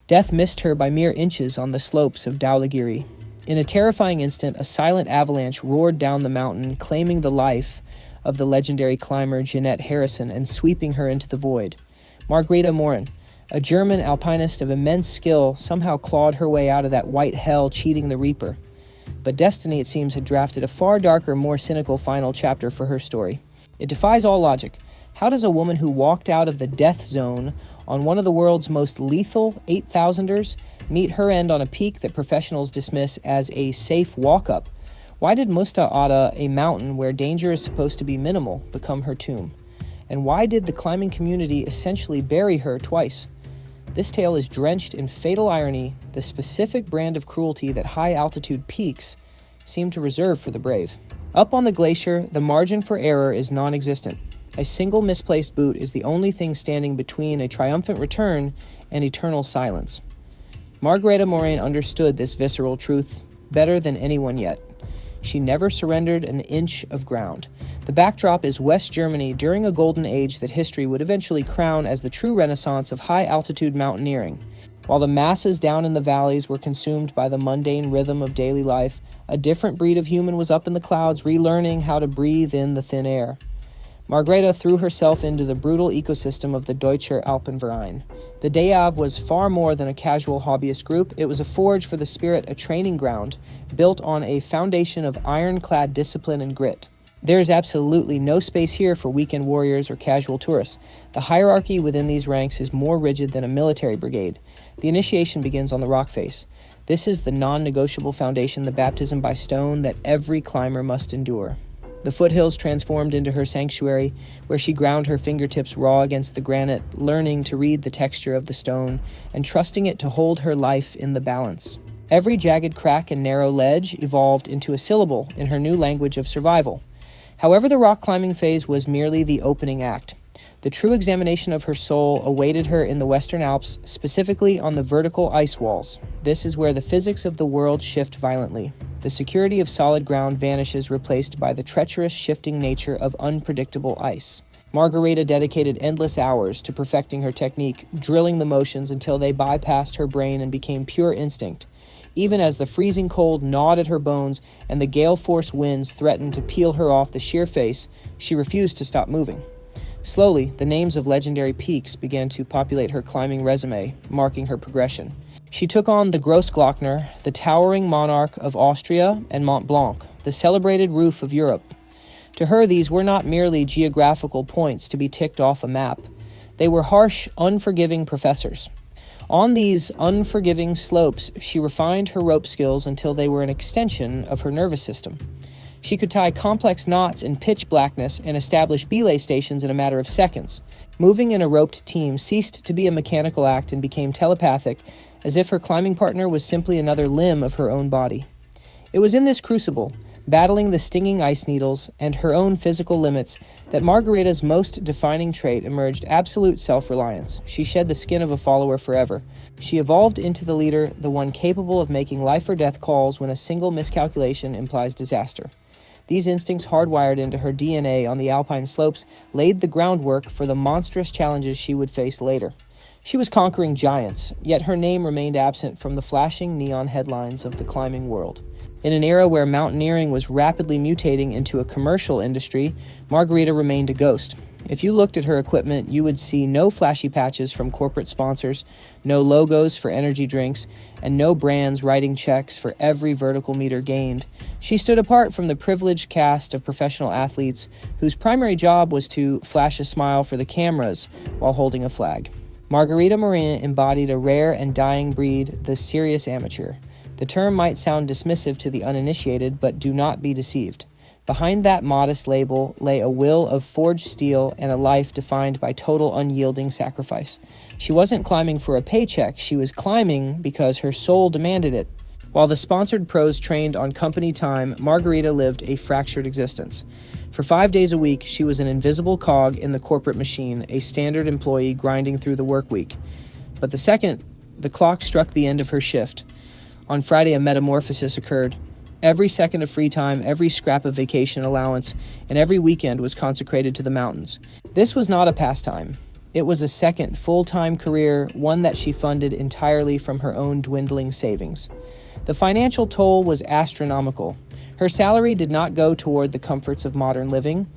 Death missed her by mere inches on the slopes of Dhaulagiri. In a terrifying instant, a silent avalanche roared down the mountain, claiming the life of the legendary climber Ginette Harrison and sweeping her into the void. Margareta Morin, a German alpinist of immense skill, somehow clawed her way out of that white hell, cheating the reaper. But destiny, it seems, had drafted a far darker, more cynical final chapter for her story. It defies all logic. How does a woman who walked out of the death zone on one of the world's most lethal 8,000ers meet her end on a peak that professionals dismiss as a safe walk-up? Why did Muztagh Ata, a mountain where danger is supposed to be minimal, become her tomb? And why did the climbing community essentially bury her twice? This tale is drenched in fatal irony, the specific brand of cruelty that high-altitude peaks seem to reserve for the brave. Up on the glacier, the margin for error is non-existent. A single misplaced boot is the only thing standing between a triumphant return and eternal silence. Margareta Morin understood this visceral truth better than anyone yet. She never surrendered an inch of ground. The backdrop is West Germany during a golden age that history would eventually crown as the true renaissance of high-altitude mountaineering. While the masses down in the valleys were consumed by the mundane rhythm of daily life, a different breed of human was up in the clouds relearning how to breathe in the thin air. Margareta threw herself into the brutal ecosystem of the Deutscher Alpenverein. The DAV was far more than a casual hobbyist group. It was a forge for the spirit, a training ground, built on a foundation of ironclad discipline and grit. There is absolutely no space here for weekend warriors or casual tourists. The hierarchy within these ranks is more rigid than a military brigade. The initiation begins on the rock face. This is the non-negotiable foundation, the baptism by stone that every climber must endure. The foothills transformed into her sanctuary, where she ground her fingertips raw against the granite, learning to read the texture of the stone and trusting it to hold her life in the balance. Every jagged crack and narrow ledge evolved into a syllable in her new language of survival. However, the rock climbing phase was merely the opening act. The true examination of her soul awaited her in the Western Alps, specifically on the vertical ice walls. This is where the physics of the world shift violently. The security of solid ground vanishes, replaced by the treacherous, shifting nature of unpredictable ice. Margareta dedicated endless hours to perfecting her technique, drilling the motions until they bypassed her brain and became pure instinct. Even as the freezing cold gnawed at her bones and the gale-force winds threatened to peel her off the sheer face, she refused to stop moving. Slowly, the names of legendary peaks began to populate her climbing resume, marking her progression. She took on the Grossglockner, the towering monarch of Austria, and Mont Blanc, the celebrated roof of Europe. To her, these were not merely geographical points to be ticked off a map. They were harsh, unforgiving professors. On these unforgiving slopes, she refined her rope skills until they were an extension of her nervous system. She could tie complex knots in pitch blackness and establish belay stations in a matter of seconds. Moving in a roped team ceased to be a mechanical act and became telepathic, as if her climbing partner was simply another limb of her own body. It was in this crucible, battling the stinging ice needles and her own physical limits, that Margareta's most defining trait emerged: absolute self-reliance. She shed the skin of a follower forever. She evolved into the leader, the one capable of making life or death calls when a single miscalculation implies disaster. These instincts, hardwired into her DNA on the alpine slopes, laid the groundwork for the monstrous challenges she would face later. She was conquering giants, yet her name remained absent from the flashing neon headlines of the climbing world. In an era where mountaineering was rapidly mutating into a commercial industry, Margareta remained a ghost. If you looked at her equipment, you would see no flashy patches from corporate sponsors, no logos for energy drinks, and no brands writing checks for every vertical meter gained. She stood apart from the privileged cast of professional athletes whose primary job was to flash a smile for the cameras while holding a flag. Margareta Morin embodied a rare and dying breed, the serious amateur. The term might sound dismissive to the uninitiated, but do not be deceived. Behind that modest label lay a will of forged steel and a life defined by total unyielding sacrifice. She wasn't climbing for a paycheck, she was climbing because her soul demanded it. While the sponsored pros trained on company time, Margareta lived a fractured existence. For 5 days a week, she was an invisible cog in the corporate machine, a standard employee grinding through the work week. But the second the clock struck the end of her shift, on Friday a metamorphosis occurred. Every second of free time, every scrap of vacation allowance, and every weekend was consecrated to the mountains. This was not a pastime. It was a second full-time career, one that she funded entirely from her own dwindling savings. The financial toll was astronomical. Her salary did not go toward the comforts of modern living.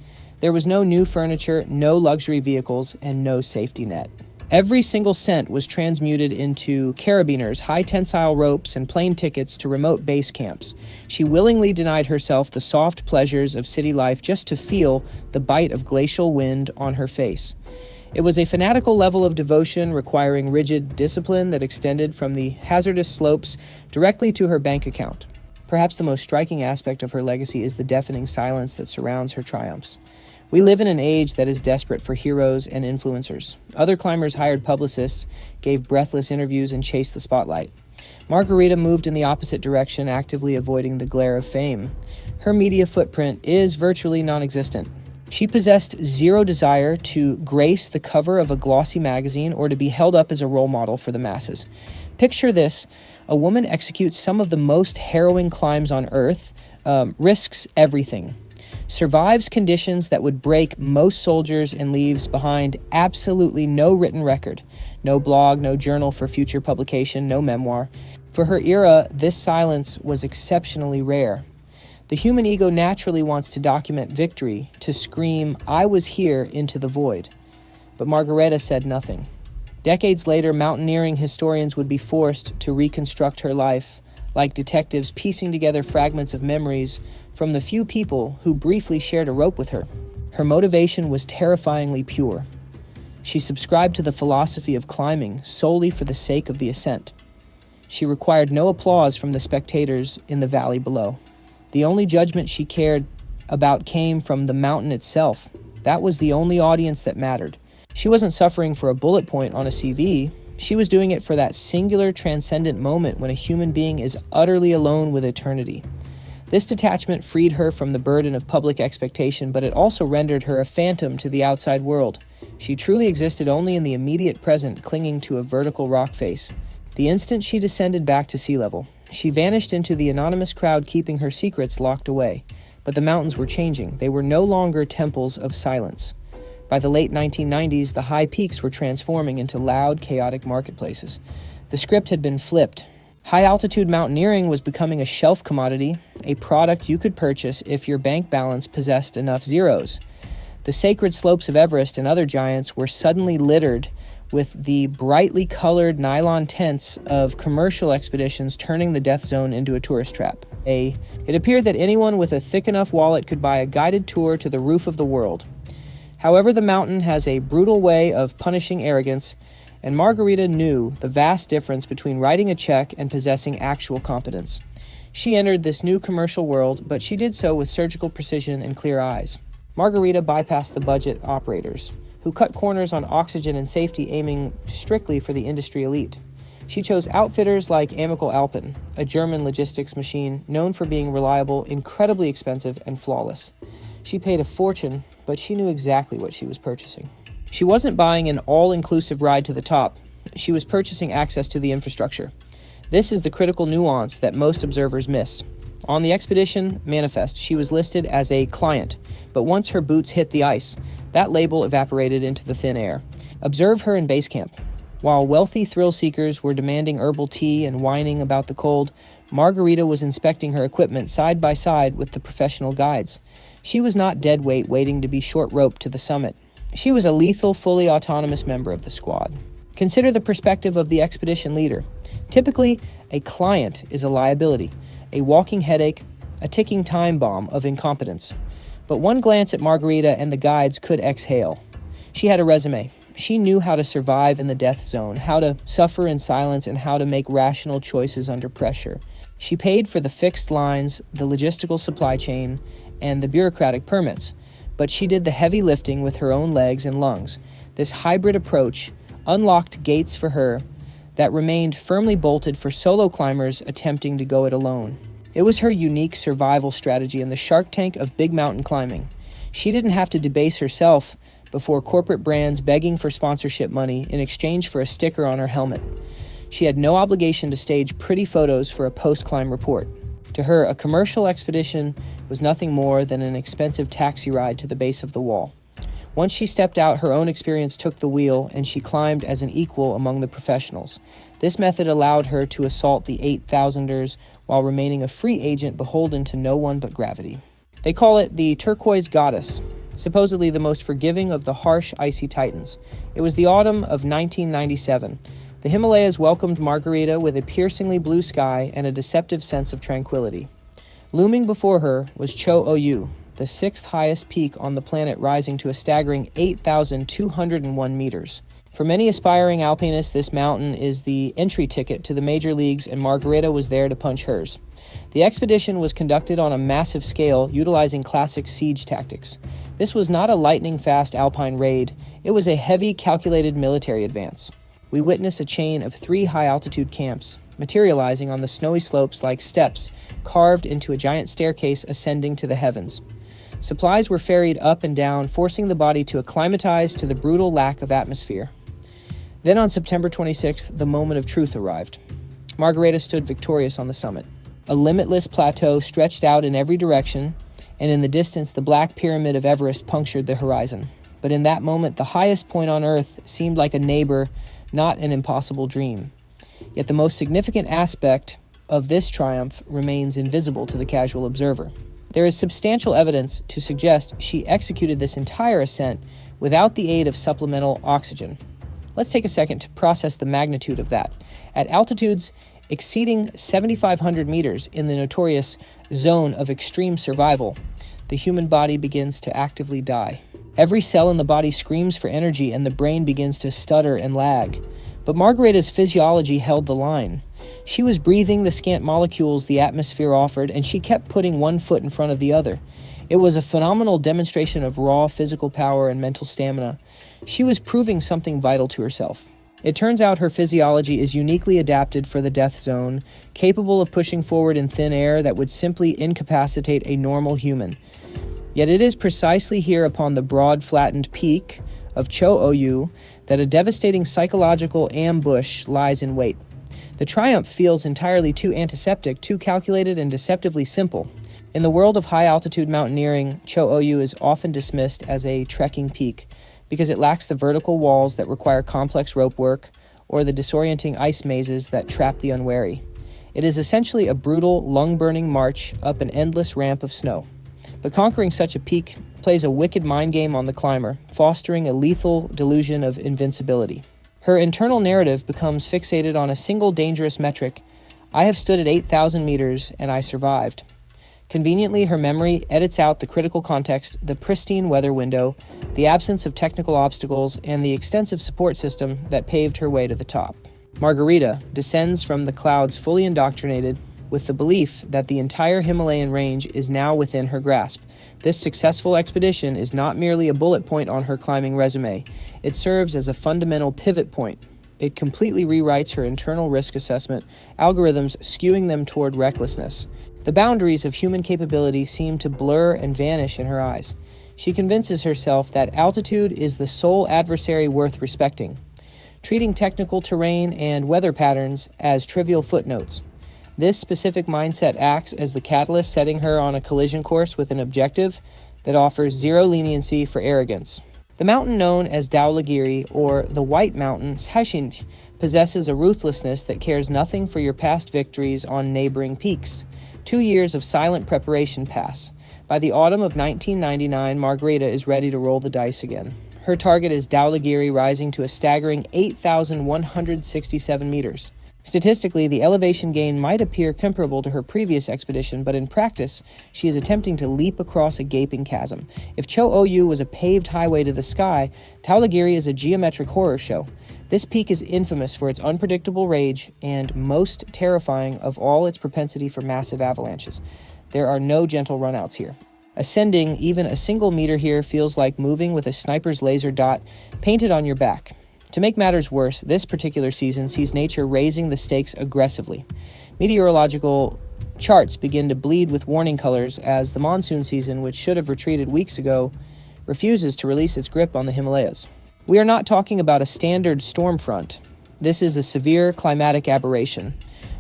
There was no new furniture, no luxury vehicles, and no safety net. Every single cent was transmuted into carabiners, high-tensile ropes, and plane tickets to remote base camps. She willingly denied herself the soft pleasures of city life just to feel the bite of glacial wind on her face. It was a fanatical level of devotion requiring rigid discipline that extended from the hazardous slopes directly to her bank account. Perhaps the most striking aspect of her legacy is the deafening silence that surrounds her triumphs. We live in an age that is desperate for heroes and influencers. Other climbers hired publicists, gave breathless interviews, and chased the spotlight. Margareta moved in the opposite direction, actively avoiding the glare of fame. Her media footprint is virtually non-existent. She possessed zero desire to grace the cover of a glossy magazine or to be held up as a role model for the masses. Picture this: a woman executes some of the most harrowing climbs on Earth, risks everything, survives conditions that would break most soldiers, and leaves behind absolutely no written record. No blog, no journal for future publication, no memoir. For her era, this silence was exceptionally rare. The human ego naturally wants to document victory, to scream, "I was here," into the void. But Margareta said nothing. Decades later, mountaineering historians would be forced to reconstruct her life, like detectives piecing together fragments of memories from the few people who briefly shared a rope with her. Her motivation was terrifyingly pure. She subscribed to the philosophy of climbing solely for the sake of the ascent. She required no applause from the spectators in the valley below. The only judgment she cared about came from the mountain itself. That was the only audience that mattered. She wasn't suffering for a bullet point on a CV. She was doing it for that singular transcendent moment when a human being is utterly alone with eternity. This detachment freed her from the burden of public expectation, but it also rendered her a phantom to the outside world. She truly existed only in the immediate present, clinging to a vertical rock face. The instant she descended back to sea level, she vanished into the anonymous crowd, keeping her secrets locked away. But the mountains were changing. They were no longer temples of silence. By the late 1990s, the high peaks were transforming into loud, chaotic marketplaces. The script had been flipped. High-altitude mountaineering was becoming a shelf commodity, a product you could purchase if your bank balance possessed enough zeros. The sacred slopes of Everest and other giants were suddenly littered with the brightly colored nylon tents of commercial expeditions, turning the death zone into a tourist trap. It appeared that anyone with a thick enough wallet could buy a guided tour to the roof of the world. However, the mountain has a brutal way of punishing arrogance, and Margareta knew the vast difference between writing a check and possessing actual competence. She entered this new commercial world, but she did so with surgical precision and clear eyes. Margareta bypassed the budget operators, who cut corners on oxygen and safety, aiming strictly for the industry elite. She chose outfitters like Amical Alpin, a German logistics machine known for being reliable, incredibly expensive, and flawless. She paid a fortune, but she knew exactly what she was purchasing. She wasn't buying an all-inclusive ride to the top. She was purchasing access to the infrastructure. This is the critical nuance that most observers miss. On the expedition manifest, she was listed as a client, but once her boots hit the ice, that label evaporated into the thin air. Observe her in base camp. While wealthy thrill-seekers were demanding herbal tea and whining about the cold, Margareta was inspecting her equipment side by side with the professional guides. She was not dead weight waiting to be short-roped to the summit. She was a lethal, fully autonomous member of the squad. Consider the perspective of the expedition leader. Typically, a client is a liability, a walking headache, a ticking time bomb of incompetence. But one glance at Margareta and the guides could exhale. She had a resume. She knew how to survive in the death zone, how to suffer in silence, and how to make rational choices under pressure. She paid for the fixed lines, the logistical supply chain, and the bureaucratic permits, but she did the heavy lifting with her own legs and lungs. This hybrid approach unlocked gates for her that remained firmly bolted for solo climbers attempting to go it alone. It was her unique survival strategy in the shark tank of big mountain climbing. She didn't have to debase herself before corporate brands begging for sponsorship money in exchange for a sticker on her helmet. She had no obligation to stage pretty photos for a post-climb report. To her, a commercial expedition was nothing more than an expensive taxi ride to the base of the wall. Once she stepped out, her own experience took the wheel, and she climbed as an equal among the professionals. This method allowed her to assault the 8,000ers while remaining a free agent beholden to no one but gravity. They call it the turquoise goddess, supposedly the most forgiving of the harsh, icy titans. It was the autumn of 1997. The Himalayas welcomed Margareta with a piercingly blue sky and a deceptive sense of tranquility. Looming before her was Cho Oyu, the sixth highest peak on the planet, rising to a staggering 8,201 meters. For many aspiring alpinists, this mountain is the entry ticket to the major leagues, and Margareta was there to punch hers. The expedition was conducted on a massive scale, utilizing classic siege tactics. This was not a lightning-fast alpine raid. It was a heavy, calculated military advance. We witness a chain of 3 high-altitude camps, materializing on the snowy slopes like steps carved into a giant staircase ascending to the heavens. Supplies were ferried up and down, forcing the body to acclimatize to the brutal lack of atmosphere. Then on September 26th, the moment of truth arrived. Margareta stood victorious on the summit. A limitless plateau stretched out in every direction, and in the distance the black pyramid of Everest punctured the horizon. But in that moment, the highest point on Earth seemed like a neighbor, not an impossible dream. Yet the most significant aspect of this triumph remains invisible to the casual observer. There is substantial evidence to suggest she executed this entire ascent without the aid of supplemental oxygen. Let's take a second to process the magnitude of that. At altitudes exceeding 7,500 meters in the notorious zone of extreme survival, the human body begins to actively die. Every cell in the body screams for energy, and the brain begins to stutter and lag. But Margareta's physiology held the line. She was breathing the scant molecules the atmosphere offered, and she kept putting one foot in front of the other. It was a phenomenal demonstration of raw physical power and mental stamina. She was proving something vital to herself. It turns out her physiology is uniquely adapted for the death zone, capable of pushing forward in thin air that would simply incapacitate a normal human. Yet it is precisely here upon the broad, flattened peak of Cho Oyu that a devastating psychological ambush lies in wait. The triumph feels entirely too antiseptic, too calculated, and deceptively simple. In the world of high-altitude mountaineering, Cho Oyu is often dismissed as a trekking peak because it lacks the vertical walls that require complex rope work or the disorienting ice mazes that trap the unwary. It is essentially a brutal, lung-burning march up an endless ramp of snow. But conquering such a peak plays a wicked mind game on the climber, fostering a lethal delusion of invincibility. Her internal narrative becomes fixated on a single dangerous metric: I have stood at 8,000 meters and I survived. Conveniently, her memory edits out the critical context, the pristine weather window, the absence of technical obstacles, and the extensive support system that paved her way to the top. Margareta descends from the clouds fully indoctrinated, with the belief that the entire Himalayan range is now within her grasp. This successful expedition is not merely a bullet point on her climbing resume. It serves as a fundamental pivot point. It completely rewrites her internal risk assessment algorithms, skewing them toward recklessness. The boundaries of human capability seem to blur and vanish in her eyes. She convinces herself that altitude is the sole adversary worth respecting, treating technical terrain and weather patterns as trivial footnotes. This specific mindset acts as the catalyst, setting her on a collision course with an objective that offers zero leniency for arrogance. The mountain known as Dhaulagiri, or the White Mountain, Sachint, possesses a ruthlessness that cares nothing for your past victories on neighboring peaks. 2 years of silent preparation pass. By the autumn of 1999, Margareta is ready to roll the dice again. Her target is Dhaulagiri, rising to a staggering 8,167 meters. Statistically, the elevation gain might appear comparable to her previous expedition, but in practice, she is attempting to leap across a gaping chasm. If Cho Oyu was a paved highway to the sky, Dhaulagiri is a geometric horror show. This peak is infamous for its unpredictable rage and, most terrifying of all, its propensity for massive avalanches. There are no gentle runouts here. Ascending even a single meter here feels like moving with a sniper's laser dot painted on your back. To make matters worse, this particular season sees nature raising the stakes aggressively. Meteorological charts begin to bleed with warning colors as the monsoon season, which should have retreated weeks ago, refuses to release its grip on the Himalayas. We are not talking about a standard storm front. This is a severe climatic aberration.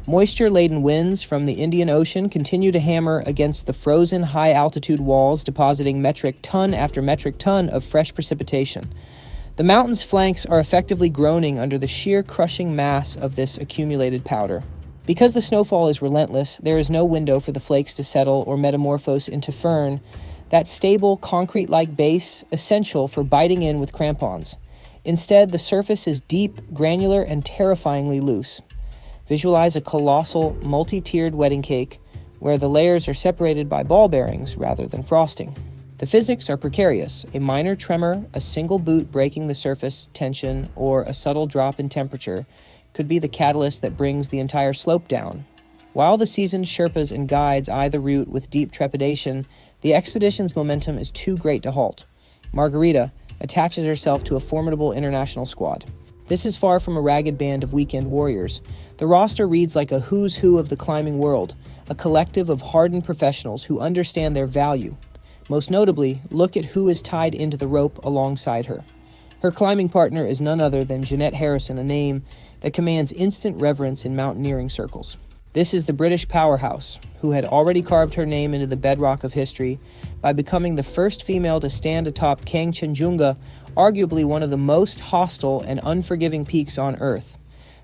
Moisture-laden winds from the Indian Ocean continue to hammer against the frozen high-altitude walls, depositing metric ton after metric ton of fresh precipitation. The mountain's flanks are effectively groaning under the sheer crushing mass of this accumulated powder. Because the snowfall is relentless, there is no window for the flakes to settle or metamorphose into fern, that stable, concrete-like base essential for biting in with crampons. Instead, the surface is deep, granular, and terrifyingly loose. Visualize a colossal, multi-tiered wedding cake where the layers are separated by ball bearings rather than frosting. The physics are precarious. A minor tremor, a single boot breaking the surface tension, or a subtle drop in temperature could be the catalyst that brings the entire slope down. While the seasoned Sherpas and guides eye the route with deep trepidation, the expedition's momentum is too great to halt. Margareta attaches herself to a formidable international squad. This is far from a ragged band of weekend warriors. The roster reads like a who's who of the climbing world, a collective of hardened professionals who understand their value. Most notably, look at who is tied into the rope alongside her. Her climbing partner is none other than Ginette Harrison, a name that commands instant reverence in mountaineering circles. This is the British powerhouse, who had already carved her name into the bedrock of history by becoming the first female to stand atop Kangchenjunga, arguably one of the most hostile and unforgiving peaks on Earth.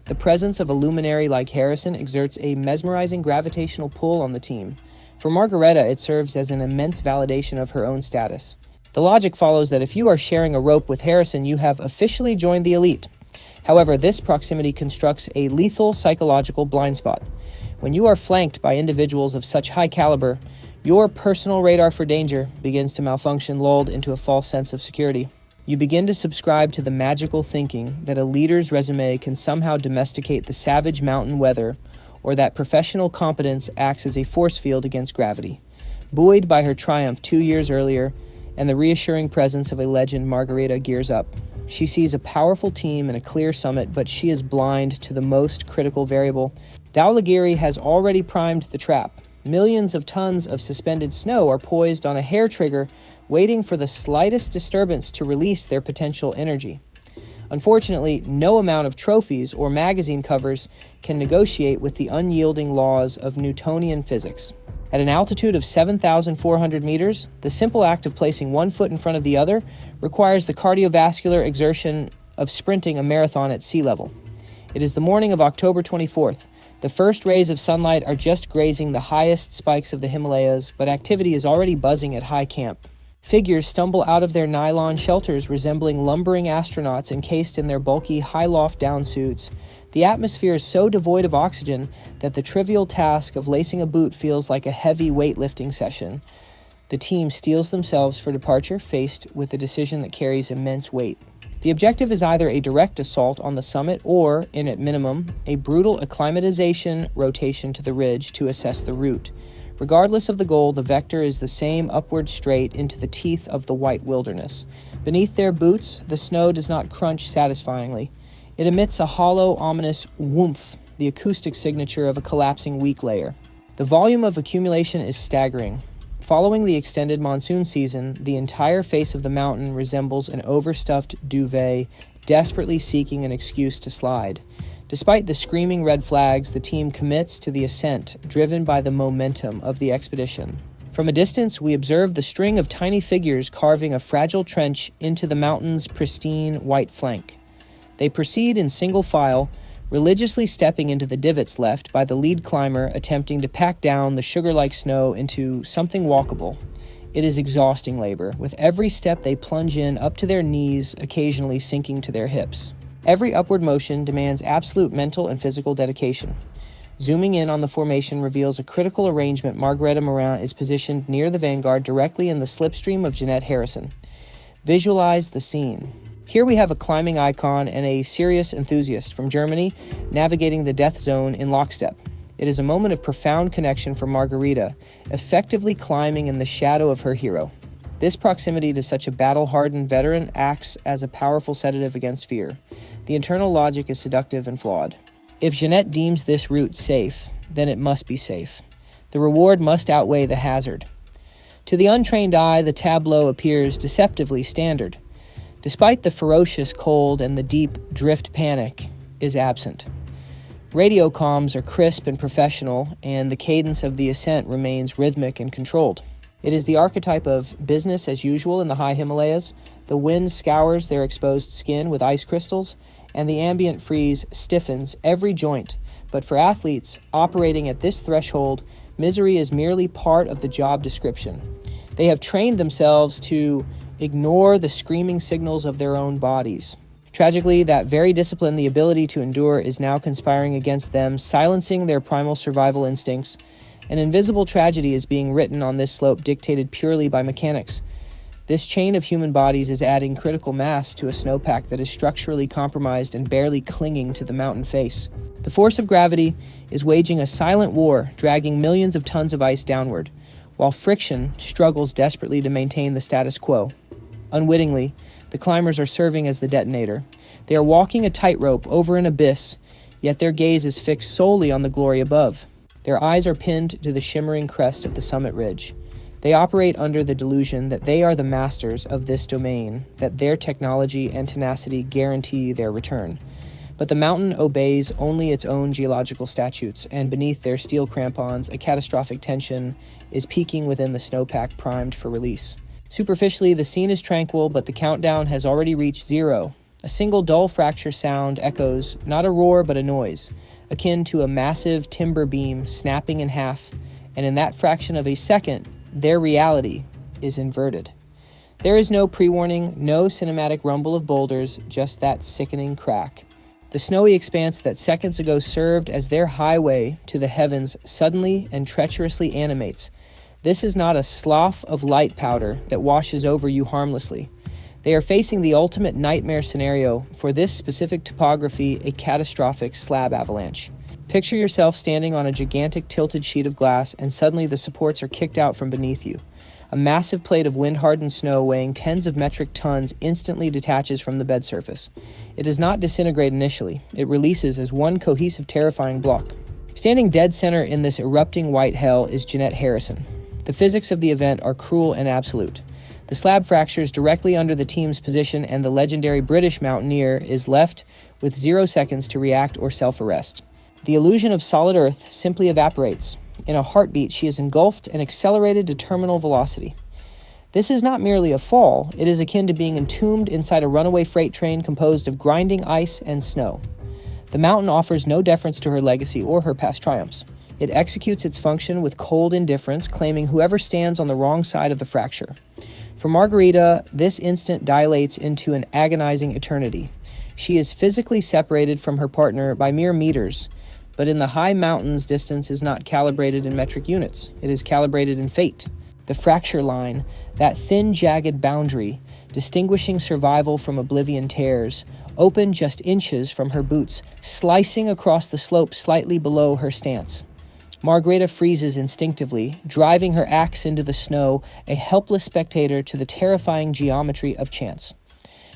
The presence of a luminary like Harrison exerts a mesmerizing gravitational pull on the team. For Margareta, it serves as an immense validation of her own status. The logic follows that if you are sharing a rope with Harrison, you have officially joined the elite. However, this proximity constructs a lethal psychological blind spot. When you are flanked by individuals of such high caliber, your personal radar for danger begins to malfunction, lulled into a false sense of security. You begin to subscribe to the magical thinking that a leader's resume can somehow domesticate the savage mountain weather, or that professional competence acts as a force field against gravity. Buoyed by her triumph 2 years earlier and the reassuring presence of a legend, Margareta gears up. She sees a powerful team and a clear summit, but she is blind to the most critical variable. Dhaulagiri has already primed the trap. Millions of tons of suspended snow are poised on a hair trigger, waiting for the slightest disturbance to release their potential energy. Unfortunately, no amount of trophies or magazine covers can negotiate with the unyielding laws of Newtonian physics. At an altitude of 7,400 meters, the simple act of placing one foot in front of the other requires the cardiovascular exertion of sprinting a marathon at sea level. It is the morning of October 24th. The first rays of sunlight are just grazing the highest spikes of the Himalayas, but activity is already buzzing at high camp. Figures stumble out of their nylon shelters resembling lumbering astronauts encased in their bulky high-loft downsuits. The atmosphere is so devoid of oxygen that the trivial task of lacing a boot feels like a heavy weightlifting session. The team steels themselves for departure, faced with a decision that carries immense weight. The objective is either a direct assault on the summit or, in at minimum, a brutal acclimatization rotation to the ridge to assess the route. Regardless of the goal, the vector is the same upward straight into the teeth of the white wilderness. Beneath their boots, the snow does not crunch satisfyingly. It emits a hollow, ominous whoomph, the acoustic signature of a collapsing weak layer. The volume of accumulation is staggering. Following the extended monsoon season, the entire face of the mountain resembles an overstuffed duvet, desperately seeking an excuse to slide. Despite the screaming red flags, the team commits to the ascent, driven by the momentum of the expedition. From a distance, we observe the string of tiny figures carving a fragile trench into the mountain's pristine white flank. They proceed in single file, religiously stepping into the divots left by the lead climber attempting to pack down the sugar-like snow into something walkable. It is exhausting labor. With every step they plunge in up to their knees, occasionally sinking to their hips. Every upward motion demands absolute mental and physical dedication. Zooming in on the formation reveals a critical arrangement. Margareta Morin is positioned near the vanguard, directly in the slipstream of Ginette Harrison. Visualize the scene. Here we have a climbing icon and a serious enthusiast from Germany navigating the death zone in lockstep. It is a moment of profound connection for Margareta, effectively climbing in the shadow of her hero. This proximity to such a battle-hardened veteran acts as a powerful sedative against fear. The internal logic is seductive and flawed. If Ginette deems this route safe, then it must be safe. The reward must outweigh the hazard. To the untrained eye, the tableau appears deceptively standard. Despite the ferocious cold and the deep drift, panic is absent. Radio comms are crisp and professional, and the cadence of the ascent remains rhythmic and controlled. It is the archetype of business as usual in the high Himalayas. The wind scours their exposed skin with ice crystals, and the ambient freeze stiffens every joint. But for athletes operating at this threshold, misery is merely part of the job description. They have trained themselves to ignore the screaming signals of their own bodies. Tragically, that very discipline, the ability to endure, is now conspiring against them, silencing their primal survival instincts. An invisible tragedy is being written on this slope, dictated purely by mechanics. This chain of human bodies is adding critical mass to a snowpack that is structurally compromised and barely clinging to the mountain face. The force of gravity is waging a silent war, dragging millions of tons of ice downward, while friction struggles desperately to maintain the status quo. Unwittingly, the climbers are serving as the detonator. They are walking a tightrope over an abyss, yet their gaze is fixed solely on the glory above. Their eyes are pinned to the shimmering crest of the summit ridge. They operate under the delusion that they are the masters of this domain, that their technology and tenacity guarantee their return. But the mountain obeys only its own geological statutes, and beneath their steel crampons, a catastrophic tension is peaking within the snowpack primed for release. Superficially, the scene is tranquil, but the countdown has already reached zero. A single dull fracture sound echoes, not a roar but a noise, akin to a massive timber beam snapping in half, and in that fraction of a second, their reality is inverted. There is no pre-warning, no cinematic rumble of boulders, just that sickening crack. The snowy expanse that seconds ago served as their highway to the heavens suddenly and treacherously animates. This is not a slough of light powder that washes over you harmlessly. They are facing the ultimate nightmare scenario, for this specific topography, a catastrophic slab avalanche. Picture yourself standing on a gigantic tilted sheet of glass, and suddenly the supports are kicked out from beneath you. A massive plate of wind-hardened snow weighing tens of metric tons instantly detaches from the bed surface. It does not disintegrate initially. It releases as one cohesive, terrifying block. Standing dead center in this erupting white hell is Ginette Harrison. The physics of the event are cruel and absolute. The slab fractures directly under the team's position, and the legendary British mountaineer is left with 0 seconds to react or self-arrest. The illusion of solid earth simply evaporates. In a heartbeat, she is engulfed and accelerated to terminal velocity. This is not merely a fall, it is akin to being entombed inside a runaway freight train composed of grinding ice and snow. The mountain offers no deference to her legacy or her past triumphs. It executes its function with cold indifference, claiming whoever stands on the wrong side of the fracture. For Margareta, this instant dilates into an agonizing eternity. She is physically separated from her partner by mere meters, but in the high mountains, distance is not calibrated in metric units. It is calibrated in fate. The fracture line, that thin, jagged boundary, distinguishing survival from oblivion, tears, open just inches from her boots, slicing across the slope slightly below her stance. Margareta freezes instinctively, driving her axe into the snow, a helpless spectator to the terrifying geometry of chance.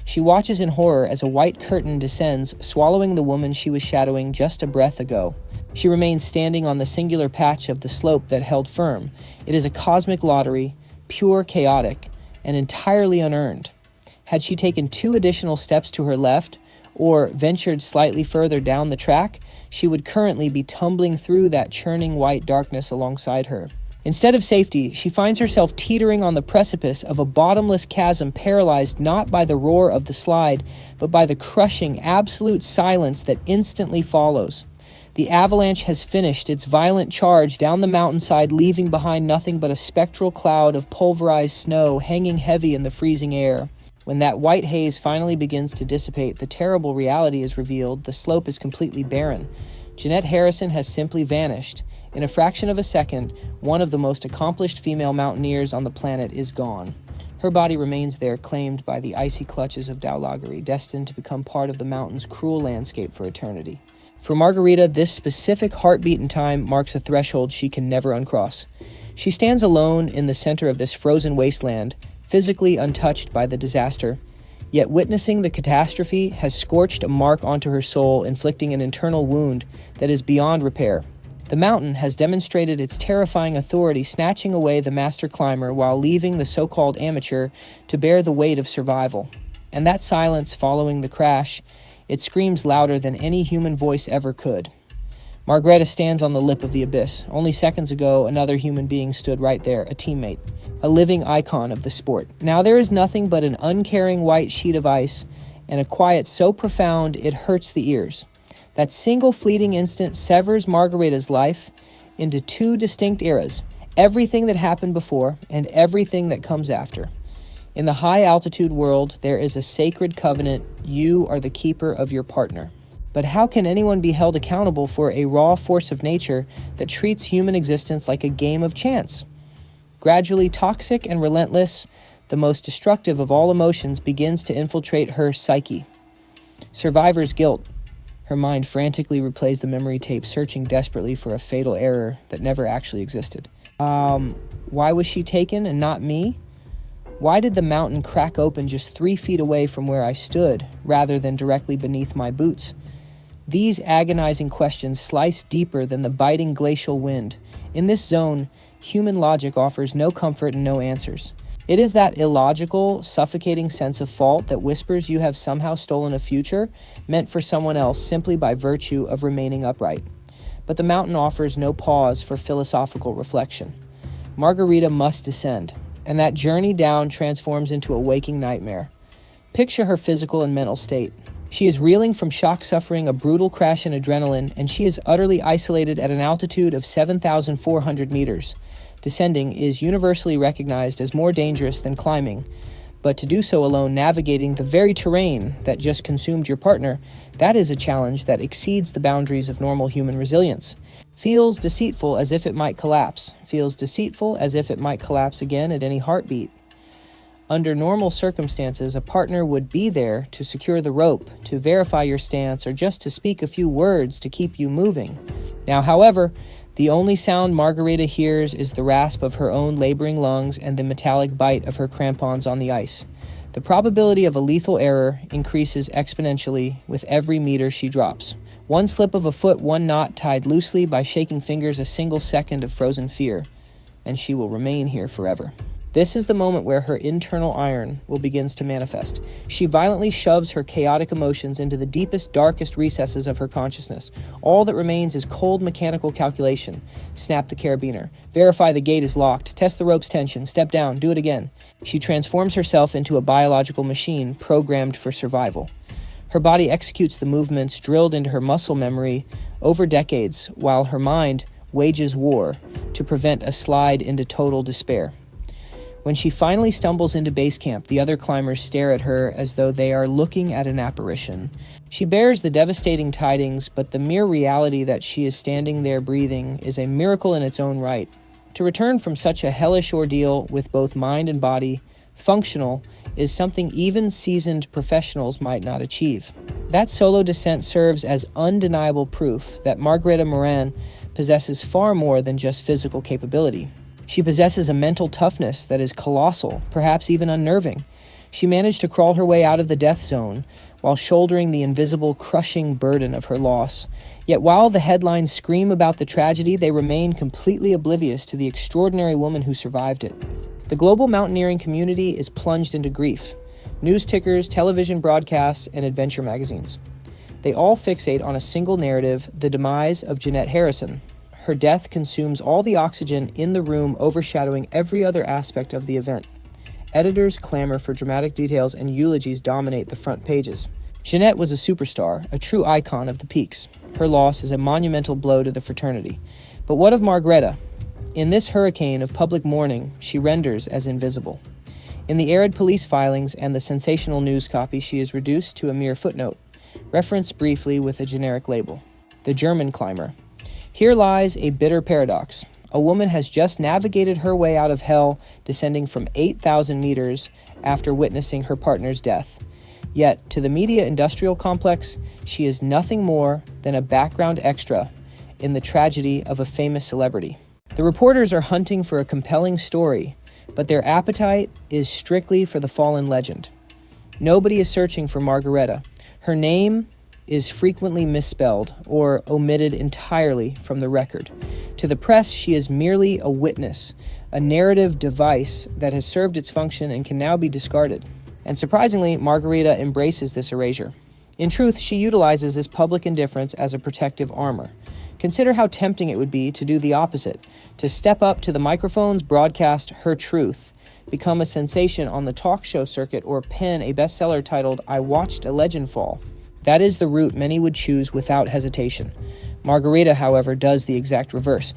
She watches in horror as a white curtain descends, swallowing the woman she was shadowing just a breath ago. She remains standing on the singular patch of the slope that held firm. It is a cosmic lottery, pure chaotic, and entirely unearned. Had she taken 2 additional steps to her left, or ventured slightly further down the track, she would currently be tumbling through that churning white darkness alongside her. Instead of safety, she finds herself teetering on the precipice of a bottomless chasm, paralyzed not by the roar of the slide, but by the crushing, absolute silence that instantly follows. The avalanche has finished its violent charge down the mountainside, leaving behind nothing but a spectral cloud of pulverized snow hanging heavy in the freezing air. When that white haze finally begins to dissipate, the terrible reality is revealed. The slope is completely barren. Ginette Harrison has simply vanished. In a fraction of a second, one of the most accomplished female mountaineers on the planet is gone. Her body remains there, claimed by the icy clutches of Dhaulagiri, destined to become part of the mountain's cruel landscape for eternity. For Margareta, this specific heartbeat in time marks a threshold she can never uncross. She stands alone in the center of this frozen wasteland, physically untouched by the disaster, yet witnessing the catastrophe has scorched a mark onto her soul, inflicting an internal wound that is beyond repair. The mountain has demonstrated its terrifying authority, snatching away the master climber while leaving the so-called amateur to bear the weight of survival. And that silence following the crash, it screams louder than any human voice ever could. Margareta stands on the lip of the abyss. Only seconds ago, another human being stood right there, a teammate, a living icon of the sport. Now there is nothing but an uncaring white sheet of ice and a quiet so profound it hurts the ears. That single fleeting instant severs Margareta's life into two distinct eras, everything that happened before and everything that comes after. In the high-altitude world, there is a sacred covenant. You are the keeper of your partner. But how can anyone be held accountable for a raw force of nature that treats human existence like a game of chance? Gradually toxic and relentless, the most destructive of all emotions begins to infiltrate her psyche. Survivor's guilt. Her mind frantically replays the memory tape, searching desperately for a fatal error that never actually existed. Why was she taken and not me? Why did the mountain crack open just 3 feet away from where I stood, rather than directly beneath my boots? These agonizing questions slice deeper than the biting glacial wind. In this zone, human logic offers no comfort and no answers. It is that illogical, suffocating sense of fault that whispers you have somehow stolen a future meant for someone else simply by virtue of remaining upright. But the mountain offers no pause for philosophical reflection. Margareta must descend, and that journey down transforms into a waking nightmare. Picture her physical and mental state. She is reeling from shock, suffering a brutal crash in adrenaline, and she is utterly isolated at an altitude of 7,400 meters. Descending is universally recognized as more dangerous than climbing, but to do so alone, navigating the very terrain that just consumed your partner, that is a challenge that exceeds the boundaries of normal human resilience. Feels deceitful as if it might collapse. Feels deceitful as if it might collapse again at any heartbeat. Under normal circumstances, a partner would be there to secure the rope, to verify your stance, or just to speak a few words to keep you moving. Now, however, the only sound Margareta hears is the rasp of her own laboring lungs and the metallic bite of her crampons on the ice. The probability of a lethal error increases exponentially with every meter she drops. One slip of a foot, one knot tied loosely by shaking fingers, a single second of frozen fear, and she will remain here forever. This is the moment where her internal iron will begins to manifest. She violently shoves her chaotic emotions into the deepest, darkest recesses of her consciousness. All that remains is cold mechanical calculation. Snap the carabiner. Verify the gate is locked. Test the rope's tension. Step down. Do it again. She transforms herself into a biological machine programmed for survival. Her body executes the movements drilled into her muscle memory over decades, while her mind wages war to prevent a slide into total despair. When she finally stumbles into base camp, the other climbers stare at her as though they are looking at an apparition. She bears the devastating tidings, but the mere reality that she is standing there breathing is a miracle in its own right. To return from such a hellish ordeal with both mind and body, functional, is something even seasoned professionals might not achieve. That solo descent serves as undeniable proof that Margareta Morin possesses far more than just physical capability. She possesses a mental toughness that is colossal, perhaps even unnerving. She managed to crawl her way out of the death zone while shouldering the invisible, crushing burden of her loss. Yet while the headlines scream about the tragedy, they remain completely oblivious to the extraordinary woman who survived it. The global mountaineering community is plunged into grief. News tickers, television broadcasts, and adventure magazines. They all fixate on a single narrative, the demise of Ginette Harrison. Her death consumes all the oxygen in the room, overshadowing every other aspect of the event. Editors clamor for dramatic details and eulogies dominate the front pages. Ginette was a superstar, a true icon of the peaks. Her loss is a monumental blow to the fraternity. But what of Margareta? In this hurricane of public mourning, she renders as invisible. In the arid police filings and the sensational news copy, she is reduced to a mere footnote, referenced briefly with a generic label. The German climber. Here lies a bitter paradox. A woman has just navigated her way out of hell, descending from 8,000 meters after witnessing her partner's death. Yet, to the media industrial complex, she is nothing more than a background extra in the tragedy of a famous celebrity. The reporters are hunting for a compelling story, but their appetite is strictly for the fallen legend. Nobody is searching for Margareta. Her name is frequently misspelled or omitted entirely from the record. To the press, she is merely a witness, a narrative device that has served its function and can now be discarded. And surprisingly, Margareta embraces this erasure. In truth, she utilizes this public indifference as a protective armor. Consider how tempting it would be to do the opposite, to step up to the microphones, broadcast her truth, become a sensation on the talk show circuit, or pen a bestseller titled, "I Watched a Legend Fall." That is the route many would choose without hesitation. Margareta, however, does the exact reverse.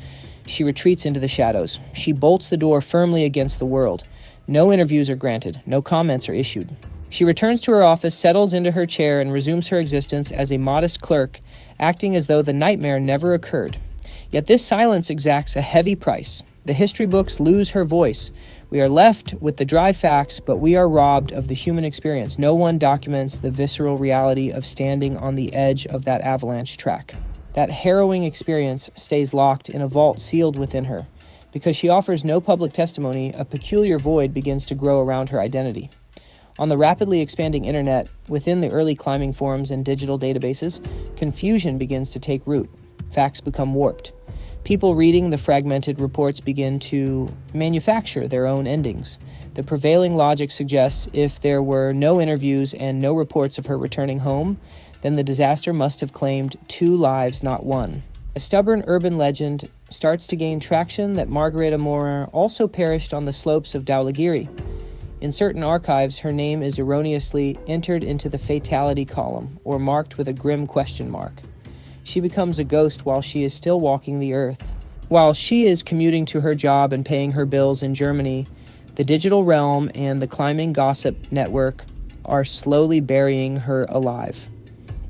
She retreats into the shadows. She bolts the door firmly against the world. No interviews are granted. No comments are issued. She returns to her office, settles into her chair, and resumes her existence as a modest clerk, acting as though the nightmare never occurred. Yet this silence exacts a heavy price. The history books lose her voice. We are left with the dry facts, but we are robbed of the human experience. No one documents the visceral reality of standing on the edge of that avalanche track. That harrowing experience stays locked in a vault sealed within her. Because she offers no public testimony, a peculiar void begins to grow around her identity. On the rapidly expanding internet, within the early climbing forums and digital databases, confusion begins to take root. Facts become warped. People reading the fragmented reports begin to manufacture their own endings. The prevailing logic suggests if there were no interviews and no reports of her returning home, then the disaster must have claimed 2 lives, not 1. A stubborn urban legend starts to gain traction that Margareta Morin also perished on the slopes of Dhaulagiri. In certain archives, her name is erroneously entered into the fatality column, or marked with a grim question mark. She becomes a ghost while she is still walking the earth. While she is commuting to her job and paying her bills in Germany, the digital realm and the climbing gossip network are slowly burying her alive.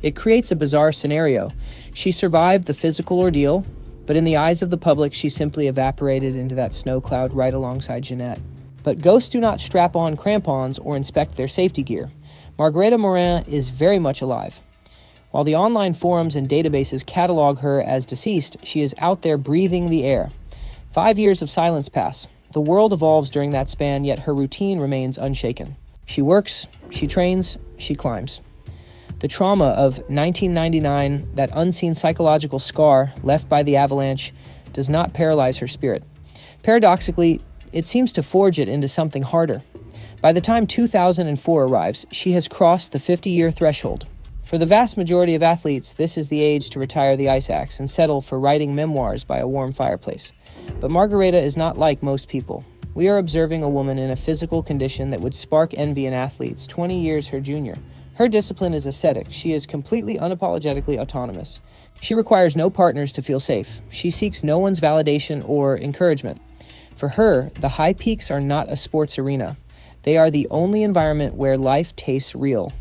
It creates a bizarre scenario. She survived the physical ordeal, but in the eyes of the public, she simply evaporated into that snow cloud right alongside Ginette. But ghosts do not strap on crampons or inspect their safety gear. Margareta Morin is very much alive. While the online forums and databases catalog her as deceased, she is out there breathing the air. 5 years of silence pass. The world evolves during that span, yet her routine remains unshaken. She works, she trains, she climbs. The trauma of 1999, that unseen psychological scar left by the avalanche, does not paralyze her spirit. Paradoxically, it seems to forge it into something harder. By the time 2004 arrives, she has crossed the 50-year threshold. For the vast majority of athletes, this is the age to retire the ice axe and settle for writing memoirs by a warm fireplace. But Margareta is not like most people. We are observing a woman in a physical condition that would spark envy in athletes 20 years her junior. Her discipline is ascetic. She is completely unapologetically autonomous. She requires no partners to feel safe. She seeks no one's validation or encouragement. For her, the high peaks are not a sports arena. They are the only environment where life tastes real.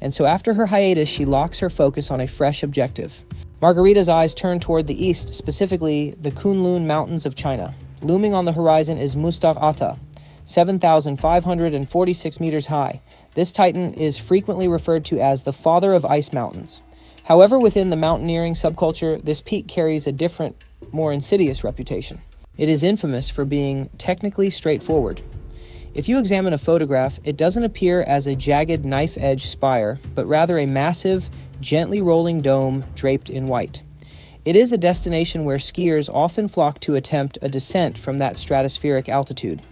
And so after her hiatus, she locks her focus on a fresh objective. Margareta's eyes turn toward the east, specifically the Kunlun Mountains of China. Looming on the horizon is Muztagh Ata, 7,546 meters high. This titan is frequently referred to as the father of ice mountains. However, within the mountaineering subculture, this peak carries a different, more insidious reputation. It is infamous for being technically straightforward. If you examine a photograph, it doesn't appear as a jagged knife-edge spire, but rather a massive, gently rolling dome draped in white. It is a destination where skiers often flock to attempt a descent from that stratospheric altitude.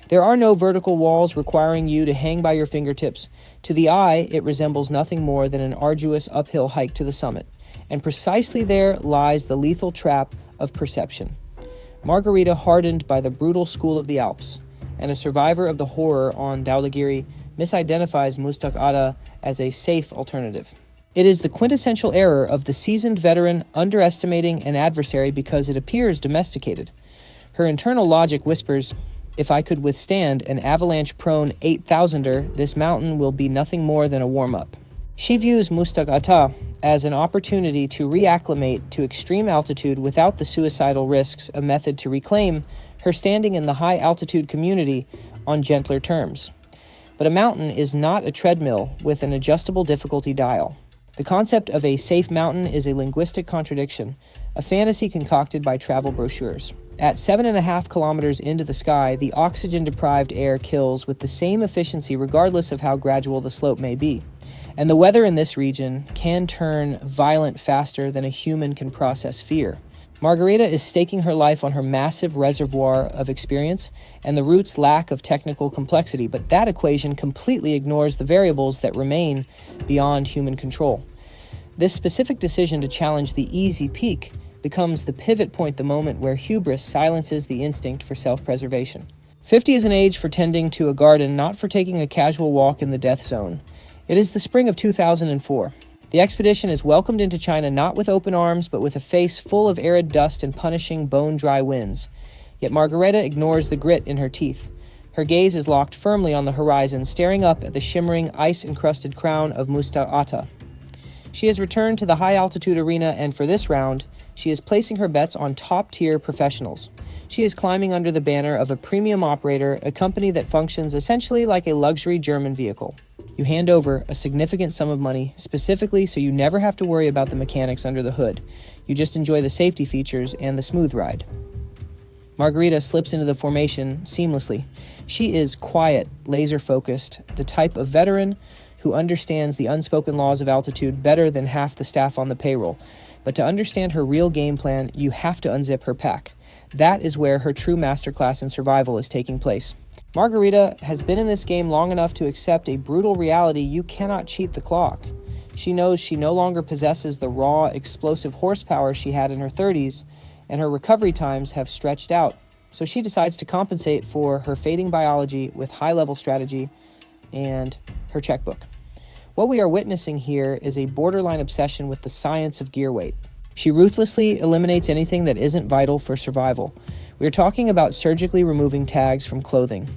There are no vertical walls requiring you to hang by your fingertips. To the eye, it resembles nothing more than an arduous uphill hike to the summit. And precisely there lies the lethal trap of perception. Margareta, hardened by the brutal school of the Alps, and a survivor of the horror on Dhaulagiri, misidentifies Muztagh Ata as a safe alternative. It is the quintessential error of the seasoned veteran underestimating an adversary because it appears domesticated. Her internal logic whispers, if I could withstand an avalanche-prone 8,000er, this mountain will be nothing more than a warm-up. She views Muztagh Ata as an opportunity to reacclimate to extreme altitude without the suicidal risks, a method to reclaim her standing in the high-altitude community on gentler terms. But a mountain is not a treadmill with an adjustable difficulty dial. The concept of a safe mountain is a linguistic contradiction, a fantasy concocted by travel brochures. At 7.5 kilometers into the sky, the oxygen-deprived air kills with the same efficiency regardless of how gradual the slope may be. And the weather in this region can turn violent faster than a human can process fear. Margareta is staking her life on her massive reservoir of experience and the route's lack of technical complexity, but that equation completely ignores the variables that remain beyond human control. This specific decision to challenge the easy peak becomes the pivot point, the moment where hubris silences the instinct for self-preservation. 50 is an age for tending to a garden, not for taking a casual walk in the death zone. It is the spring of 2004. The expedition is welcomed into China not with open arms, but with a face full of arid dust and punishing bone-dry winds. Yet Margareta ignores the grit in her teeth. Her gaze is locked firmly on the horizon, staring up at the shimmering, ice-encrusted crown of Muztagh Ata. She has returned to the high-altitude arena, and for this round, she is placing her bets on top-tier professionals. She is climbing under the banner of a premium operator, a company that functions essentially like a luxury German vehicle. You hand over a significant sum of money, specifically so you never have to worry about the mechanics under the hood. You just enjoy the safety features and the smooth ride. Margareta slips into the formation seamlessly. She is quiet, laser-focused, the type of veteran who understands the unspoken laws of altitude better than half the staff on the payroll. But to understand her real game plan, you have to unzip her pack. That is where her true masterclass in survival is taking place. Margareta has been in this game long enough to accept a brutal reality: you cannot cheat the clock. She knows she no longer possesses the raw, explosive horsepower she had in her 30s, and her recovery times have stretched out. So she decides to compensate for her fading biology with high-level strategy and her checkbook. What we are witnessing here is a borderline obsession with the science of gear weight. She ruthlessly eliminates anything that isn't vital for survival. We are talking about surgically removing tags from clothing,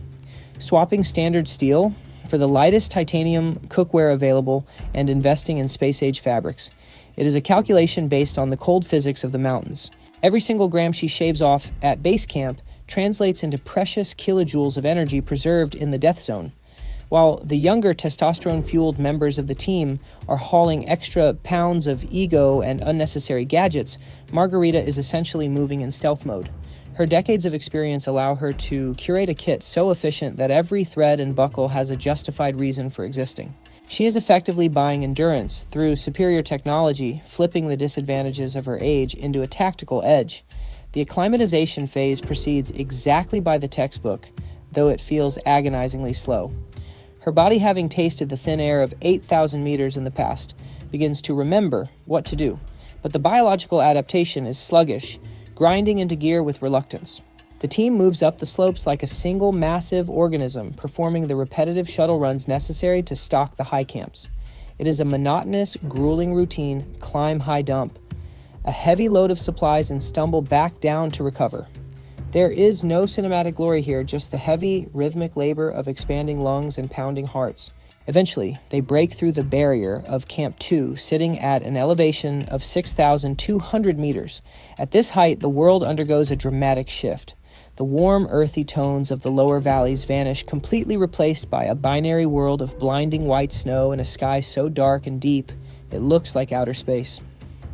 swapping standard steel for the lightest titanium cookware available, and investing in space-age fabrics. It is a calculation based on the cold physics of the mountains. Every single gram she shaves off at base camp translates into precious kilojoules of energy preserved in the death zone. While the younger testosterone-fueled members of the team are hauling extra pounds of ego and unnecessary gadgets, Margareta is essentially moving in stealth mode. Her decades of experience allow her to curate a kit so efficient that every thread and buckle has a justified reason for existing. She is effectively buying endurance through superior technology, flipping the disadvantages of her age into a tactical edge. The acclimatization phase proceeds exactly by the textbook, though it feels agonizingly slow. Her body, having tasted the thin air of 8,000 meters in the past, begins to remember what to do. But the biological adaptation is sluggish, grinding into gear with reluctance. The team moves up the slopes like a single massive organism, performing the repetitive shuttle runs necessary to stock the high camps. It is a monotonous, grueling routine: climb, high, dump, a heavy load of supplies, and stumble back down to recover. There is no cinematic glory here, just the heavy, rhythmic labor of expanding lungs and pounding hearts. Eventually, they break through the barrier of Camp 2, sitting at an elevation of 6,200 meters. At this height, the world undergoes a dramatic shift. The warm, earthy tones of the lower valleys vanish, completely replaced by a binary world of blinding white snow and a sky so dark and deep it looks like outer space.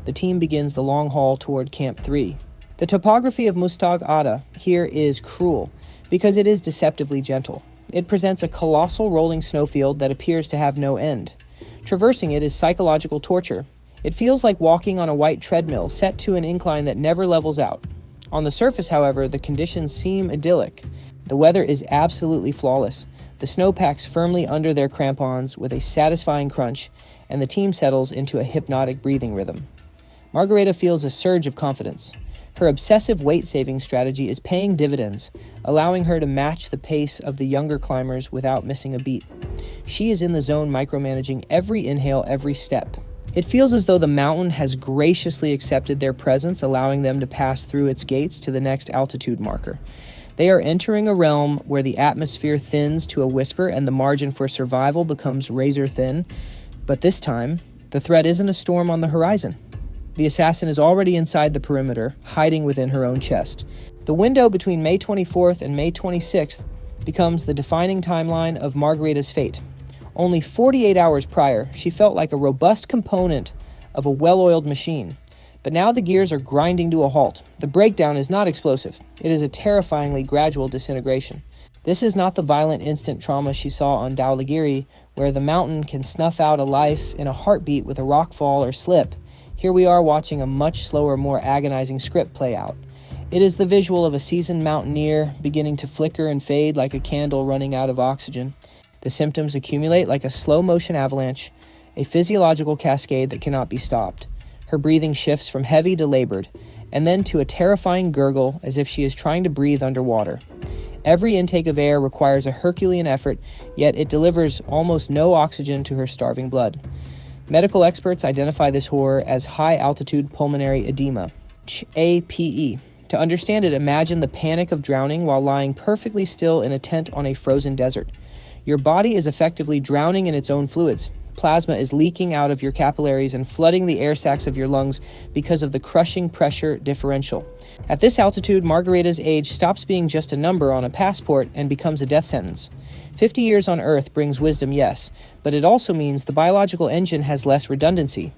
The team begins the long haul toward Camp 3. The topography of Muztagh Ata here is cruel because it is deceptively gentle. It presents a colossal rolling snowfield that appears to have no end. Traversing it is psychological torture. It feels like walking on a white treadmill set to an incline that never levels out. On the surface, however, the conditions seem idyllic. The weather is absolutely flawless. The snow packs firmly under their crampons with a satisfying crunch, and the team settles into a hypnotic breathing rhythm. Margareta feels a surge of confidence. Her obsessive weight-saving strategy is paying dividends, allowing her to match the pace of the younger climbers without missing a beat. She is in the zone, micromanaging every inhale, every step. It feels as though the mountain has graciously accepted their presence, allowing them to pass through its gates to the next altitude marker. They are entering a realm where the atmosphere thins to a whisper and the margin for survival becomes razor thin. But this time, the threat isn't a storm on the horizon. The assassin is already inside the perimeter, hiding within her own chest. The window between May 24th and May 26th becomes the defining timeline of Margareta's fate. Only 48 hours prior, she felt like a robust component of a well-oiled machine. But now the gears are grinding to a halt. The breakdown is not explosive. It is a terrifyingly gradual disintegration. This is not the violent instant trauma she saw on Dhaulagiri, where the mountain can snuff out a life in a heartbeat with a rockfall or slip. Here we are watching a much slower, more agonizing script play out. It is the visual of a seasoned mountaineer beginning to flicker and fade like a candle running out of oxygen. The symptoms accumulate like a slow-motion avalanche, a physiological cascade that cannot be stopped. Her breathing shifts from heavy to labored, and then to a terrifying gurgle as if she is trying to breathe underwater. Every intake of air requires a Herculean effort, yet it delivers almost no oxygen to her starving blood. Medical experts identify this horror as high-altitude pulmonary edema, HAPE. To understand it, imagine the panic of drowning while lying perfectly still in a tent on a frozen desert. Your body is effectively drowning in its own fluids. Plasma is leaking out of your capillaries and flooding the air sacs of your lungs because of the crushing pressure differential. At this altitude, Margareta's age stops being just a number on a passport and becomes a death sentence. 50 years on Earth brings wisdom, yes, but it also means the biological engine has less redundancy.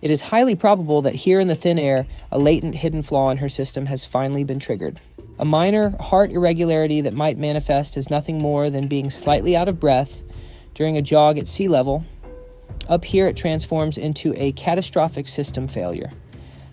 It is highly probable that here in the thin air, a latent hidden flaw in her system has finally been triggered. A minor heart irregularity that might manifest as nothing more than being slightly out of breath during a jog at sea level. Up here, it transforms into a catastrophic system failure.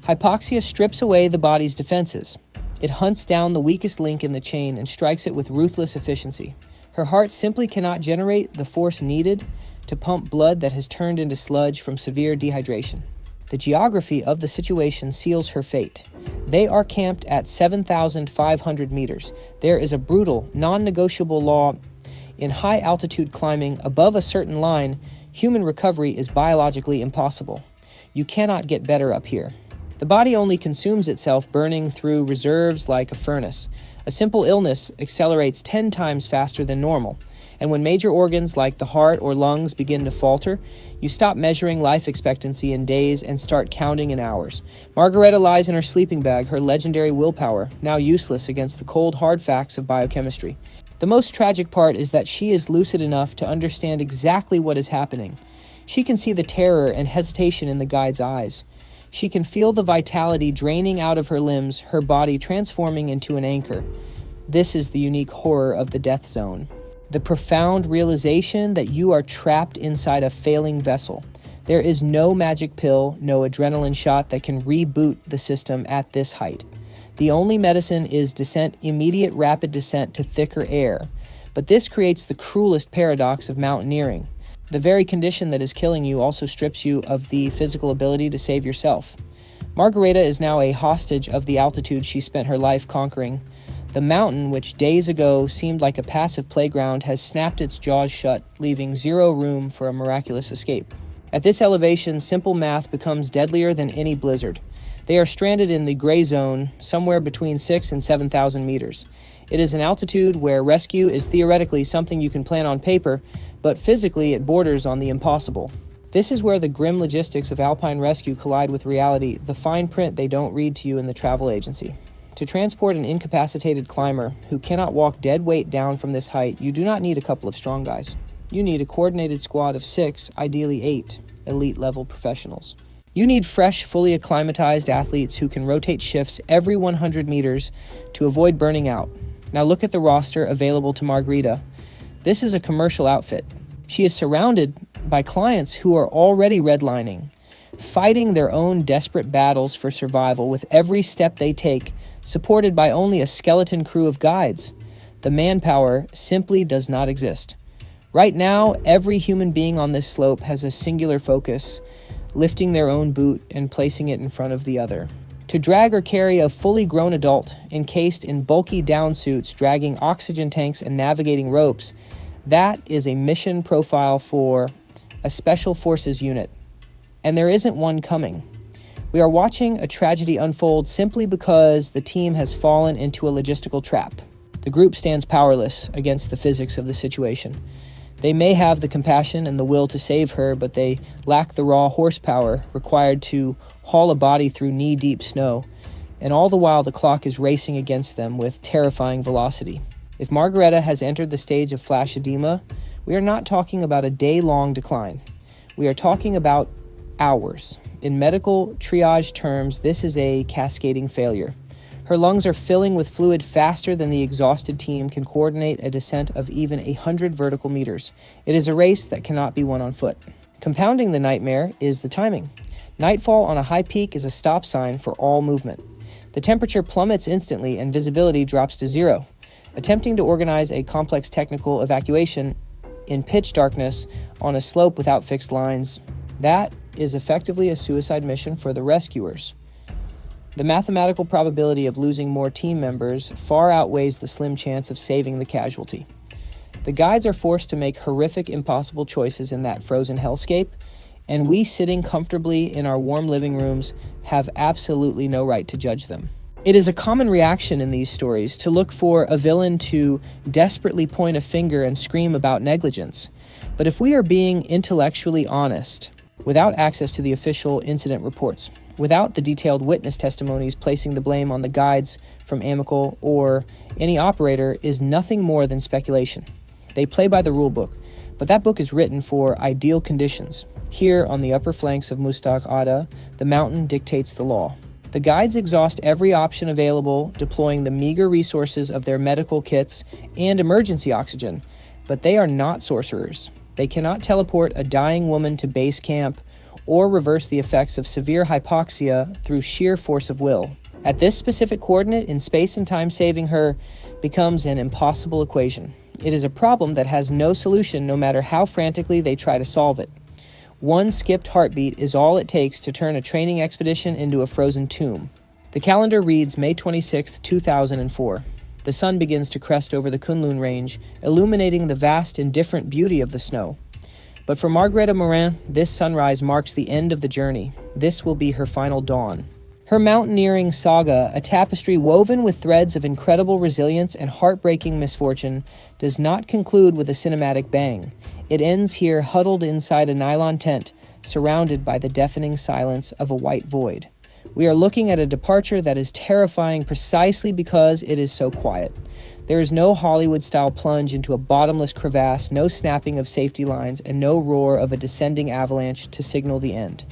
Hypoxia strips away the body's defenses. It hunts down the weakest link in the chain and strikes it with ruthless efficiency. Her heart simply cannot generate the force needed to pump blood that has turned into sludge from severe dehydration. The geography of the situation seals her fate. They are camped at 7,500 meters. There is a brutal, non-negotiable law in high-altitude climbing above a certain line. Human recovery is biologically impossible. You cannot get better up here. The body only consumes itself, burning through reserves like a furnace. A simple illness accelerates 10 times faster than normal. And when major organs like the heart or lungs begin to falter, you stop measuring life expectancy in days and start counting in hours. Margareta lies in her sleeping bag, her legendary willpower, now useless against the cold, hard facts of biochemistry. The most tragic part is that she is lucid enough to understand exactly what is happening. She can see the terror and hesitation in the guide's eyes. She can feel the vitality draining out of her limbs, her body transforming into an anchor. This is the unique horror of the death zone. The profound realization that you are trapped inside a failing vessel. There is no magic pill, no adrenaline shot that can reboot the system at this height. The only medicine is descent, immediate rapid descent to thicker air. But this creates the cruelest paradox of mountaineering. The very condition that is killing you also strips you of the physical ability to save yourself. Margareta is now a hostage of the altitude she spent her life conquering. The mountain, which days ago seemed like a passive playground, has snapped its jaws shut, leaving zero room for a miraculous escape. At this elevation, simple math becomes deadlier than any blizzard. They are stranded in the gray zone, somewhere between 6,000 and 7,000 meters. It is an altitude where rescue is theoretically something you can plan on paper, but physically it borders on the impossible. This is where the grim logistics of alpine rescue collide with reality, the fine print they don't read to you in the travel agency. To transport an incapacitated climber who cannot walk dead weight down from this height, you do not need a couple of strong guys. You need a coordinated squad of 6, ideally 8, elite-level professionals. You need fresh, fully acclimatized athletes who can rotate shifts every 100 meters to avoid burning out. Now look at the roster available to Margareta. This is a commercial outfit. She is surrounded by clients who are already redlining, fighting their own desperate battles for survival with every step they take, supported by only a skeleton crew of guides. The manpower simply does not exist. Right now, every human being on this slope has a singular focus, lifting their own boot and placing it in front of the other. To drag or carry a fully grown adult encased in bulky down suits, dragging oxygen tanks and navigating ropes, that is a mission profile for a special forces unit. And there isn't one coming. We are watching a tragedy unfold simply because the team has fallen into a logistical trap. The group stands powerless against the physics of the situation. They may have the compassion and the will to save her, but they lack the raw horsepower required to haul a body through knee-deep snow, and all the while the clock is racing against them with terrifying velocity. If Margareta has entered the stage of flash edema, we are not talking about a day-long decline. We are talking about hours. In medical triage terms, this is a cascading failure. Her lungs are filling with fluid faster than the exhausted team can coordinate a descent of even 100 vertical meters. It is a race that cannot be won on foot. Compounding the nightmare is the timing. Nightfall on a high peak is a stop sign for all movement. The temperature plummets instantly and visibility drops to zero. Attempting to organize a complex technical evacuation in pitch darkness on a slope without fixed lines, that is effectively a suicide mission for the rescuers. The mathematical probability of losing more team members far outweighs the slim chance of saving the casualty. The guides are forced to make horrific, impossible choices in that frozen hellscape, and we, sitting comfortably in our warm living rooms, have absolutely no right to judge them. It is a common reaction in these stories to look for a villain to desperately point a finger and scream about negligence. But if we are being intellectually honest, without access to the official incident reports, without the detailed witness testimonies placing the blame on the guides from Amical or any operator, is nothing more than speculation. They play by the rule book, but that book is written for ideal conditions. Here, on the upper flanks of Muztagh Ata, the mountain dictates the law. The guides exhaust every option available, deploying the meager resources of their medical kits and emergency oxygen, but they are not sorcerers. They cannot teleport a dying woman to base camp or reverse the effects of severe hypoxia through sheer force of will. At this specific coordinate in space and time, saving her becomes an impossible equation. It is a problem that has no solution, no matter how frantically they try to solve it. One skipped heartbeat is all it takes to turn a training expedition into a frozen tomb. The calendar reads May 26, 2004. The sun begins to crest over the Kunlun range, illuminating the vast and different beauty of the snow. But for Margareta Morin, this sunrise marks the end of the journey. This will be her final dawn. Her mountaineering saga, a tapestry woven with threads of incredible resilience and heartbreaking misfortune, does not conclude with a cinematic bang. It ends here, huddled inside a nylon tent, surrounded by the deafening silence of a white void. We are looking at a departure that is terrifying precisely because it is so quiet. There is no Hollywood-style plunge into a bottomless crevasse, no snapping of safety lines, and no roar of a descending avalanche to signal the end.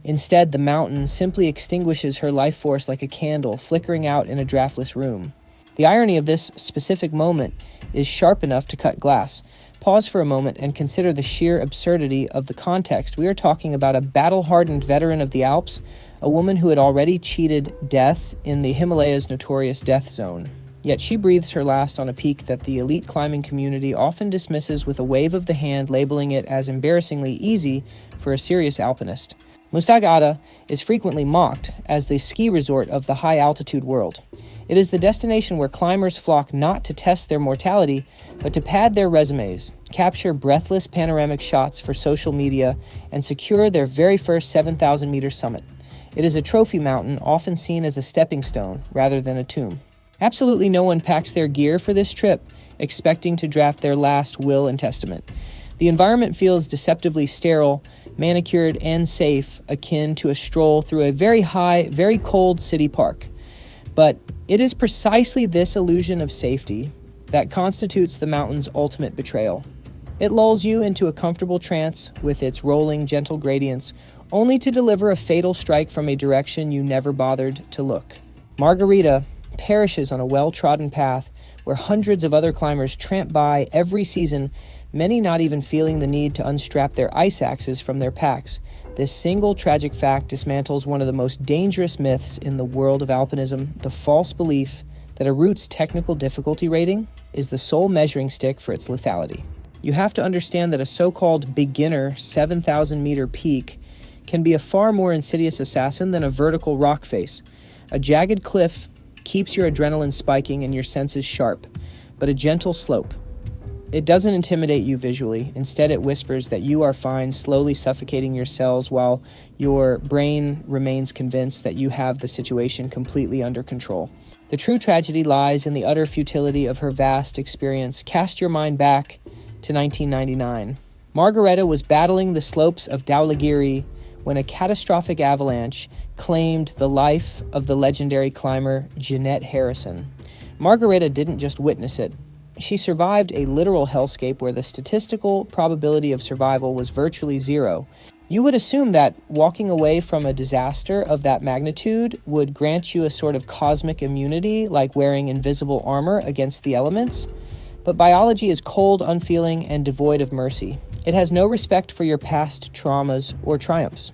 Instead, the mountain simply extinguishes her life force like a candle flickering out in a draftless room. The irony of this specific moment is sharp enough to cut glass. Pause for a moment and consider the sheer absurdity of the context. We are talking about a battle-hardened veteran of the Alps, a woman who had already cheated death in the Himalayas' notorious death zone. Yet she breathes her last on a peak that the elite climbing community often dismisses with a wave of the hand, labeling it as embarrassingly easy for a serious alpinist. Muztagh Ata is frequently mocked as the ski resort of the high-altitude world. It is the destination where climbers flock not to test their mortality, but to pad their resumes, capture breathless panoramic shots for social media, and secure their very first 7,000-meter summit. It is a trophy mountain, often seen as a stepping stone rather than a tomb. Absolutely no one packs their gear for this trip, expecting to draft their last will and testament. The environment feels deceptively sterile, manicured, and safe, akin to a stroll through a very high, very cold city park. But it is precisely this illusion of safety that constitutes the mountain's ultimate betrayal. It lulls you into a comfortable trance with its rolling, gentle gradients, only to deliver a fatal strike from a direction you never bothered to look. Margareta perishes on a well-trodden path where hundreds of other climbers tramp by every season, many not even feeling the need to unstrap their ice axes from their packs. This single tragic fact dismantles one of the most dangerous myths in the world of alpinism, the false belief that a route's technical difficulty rating is the sole measuring stick for its lethality. You have to understand that a so-called beginner 7,000-meter peak can be a far more insidious assassin than a vertical rock face. A jagged cliff keeps your adrenaline spiking and your senses sharp, but a gentle slope, it doesn't intimidate you visually. Instead, it whispers that you are fine, slowly suffocating your cells while your brain remains convinced that you have the situation completely under control. The true tragedy lies in the utter futility of her vast experience. Cast your mind back to 1999. Margareta was battling the slopes of Dhaulagiri when a catastrophic avalanche claimed the life of the legendary climber Ginette Harrison. Margareta didn't just witness it. She survived a literal hellscape where the statistical probability of survival was virtually zero. You would assume that walking away from a disaster of that magnitude would grant you a sort of cosmic immunity, like wearing invisible armor against the elements. But biology is cold, unfeeling, and devoid of mercy. It has no respect for your past traumas or triumphs.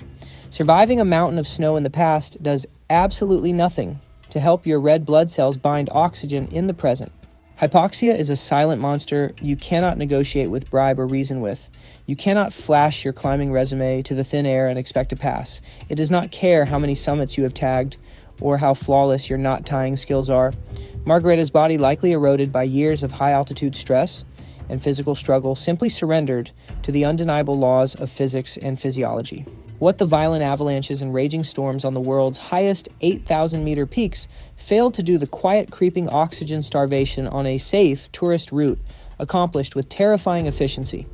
Surviving a mountain of snow in the past does absolutely nothing to help your red blood cells bind oxygen in the present. Hypoxia is a silent monster you cannot negotiate with, bribe, or reason with. You cannot flash your climbing resume to the thin air and expect to pass. It does not care how many summits you have tagged or how flawless your knot tying skills are. Margareta's body, likely eroded by years of high-altitude stress and physical struggle, simply surrendered to the undeniable laws of physics and physiology. What the violent avalanches and raging storms on the world's highest 8,000-meter peaks failed to do, the quiet, creeping oxygen starvation on a safe tourist route accomplished with terrifying efficiency.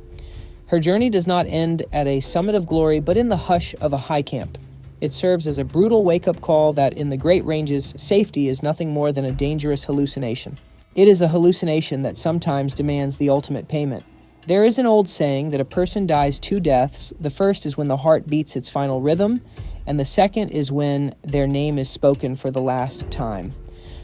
Her journey does not end at a summit of glory, but in the hush of a high camp. It serves as a brutal wake-up call that in the Great Ranges, safety is nothing more than a dangerous hallucination. It is a hallucination that sometimes demands the ultimate payment. There is an old saying that a person dies two deaths. The first is when the heart beats its final rhythm, and the second is when their name is spoken for the last time.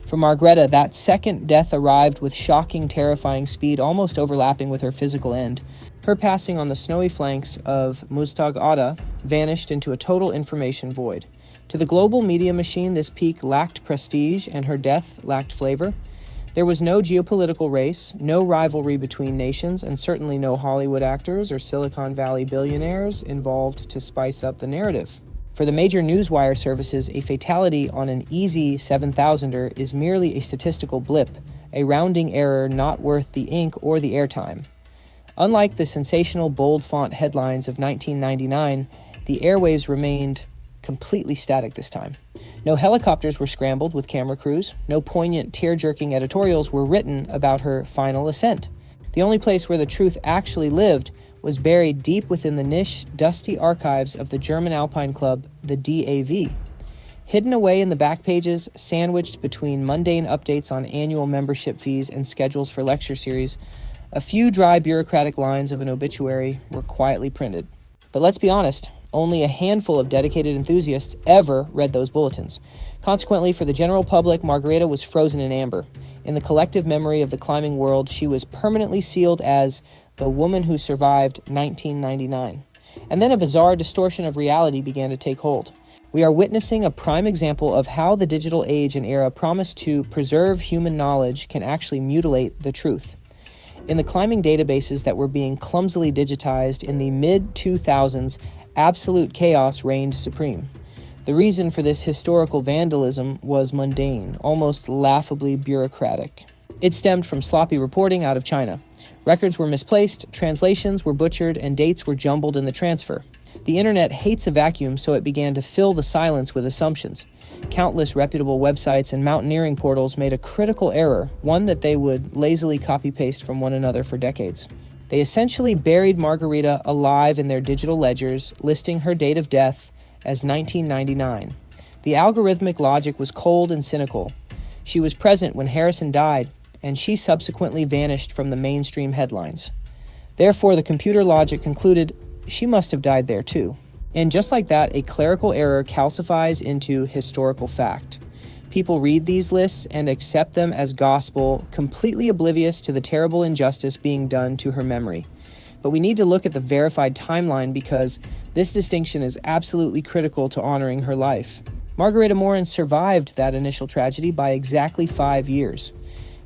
For Margareta, that second death arrived with shocking, terrifying speed, almost overlapping with her physical end. Her passing on the snowy flanks of Muztagh Ata vanished into a total information void. To the global media machine, this peak lacked prestige, and her death lacked flavor. There was no geopolitical race, no rivalry between nations, and certainly no Hollywood actors or Silicon Valley billionaires involved to spice up the narrative. For the major newswire services, a fatality on an easy 7,000er is merely a statistical blip, a rounding error not worth the ink or the airtime. Unlike the sensational bold font headlines of 1999, the airwaves remained completely static this time. No helicopters were scrambled with camera crews. No poignant, tear-jerking editorials were written about her final ascent. The only place where the truth actually lived was buried deep within the niche, dusty archives of the German Alpine Club, the DAV. Hidden away in the back pages, sandwiched between mundane updates on annual membership fees and schedules for lecture series, a few dry bureaucratic lines of an obituary were quietly printed. But let's be honest, only a handful of dedicated enthusiasts ever read those bulletins. Consequently, for the general public, Margareta was frozen in amber. In the collective memory of the climbing world, she was permanently sealed as the woman who survived 1999. And then a bizarre distortion of reality began to take hold. We are witnessing a prime example of how the digital age and era promised to preserve human knowledge can actually mutilate the truth. In the climbing databases that were being clumsily digitized in the mid-2000s, absolute chaos reigned supreme. The reason for this historical vandalism was mundane, almost laughably bureaucratic. It stemmed from sloppy reporting out of China. Records were misplaced, translations were butchered, and dates were jumbled in the transfer. The internet hates a vacuum, so it began to fill the silence with assumptions. Countless reputable websites and mountaineering portals made a critical error, one that they would lazily copy-paste from one another for decades. They essentially buried Margareta alive in their digital ledgers, listing her date of death as 1999. The algorithmic logic was cold and cynical. She was present when Harrison died, and she subsequently vanished from the mainstream headlines. Therefore, the computer logic concluded she must have died there too. And just like that, a clerical error calcifies into historical fact. People read these lists and accept them as gospel, completely oblivious to the terrible injustice being done to her memory. But we need to look at the verified timeline because this distinction is absolutely critical to honoring her life. Margareta Morin survived that initial tragedy by exactly 5 years.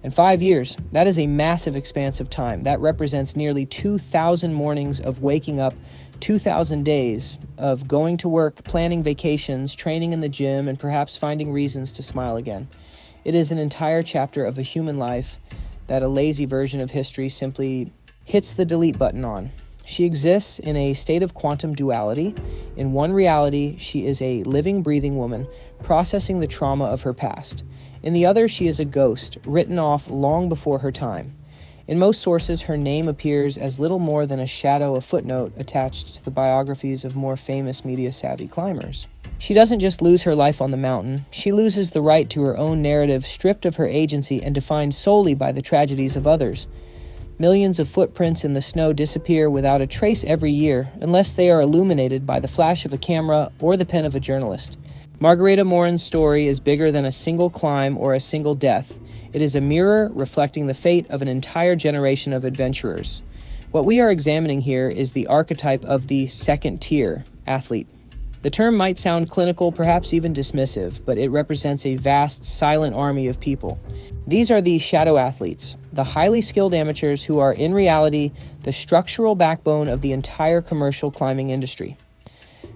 And 5 years, that is a massive expanse of time. That represents nearly 2,000 mornings of waking up, 2,000 days of going to work, planning vacations, training in the gym, and perhaps finding reasons to smile again. It is an entire chapter of a human life that a lazy version of history simply hits the delete button on. She exists in a state of quantum duality. In one reality, she is a living, breathing woman processing the trauma of her past. In the other, she is a ghost, written off long before her time. In most sources, her name appears as little more than a shadow, a footnote attached to the biographies of more famous media-savvy climbers. She doesn't just lose her life on the mountain, she loses the right to her own narrative, stripped of her agency and defined solely by the tragedies of others. Millions of footprints in the snow disappear without a trace every year, unless they are illuminated by the flash of a camera or the pen of a journalist. Margareta Morin's story is bigger than a single climb or a single death. It is a mirror reflecting the fate of an entire generation of adventurers. What we are examining here is the archetype of the second-tier athlete. The term might sound clinical, perhaps even dismissive, but it represents a vast, silent army of people. These are the shadow athletes, the highly skilled amateurs who are, in reality, the structural backbone of the entire commercial climbing industry.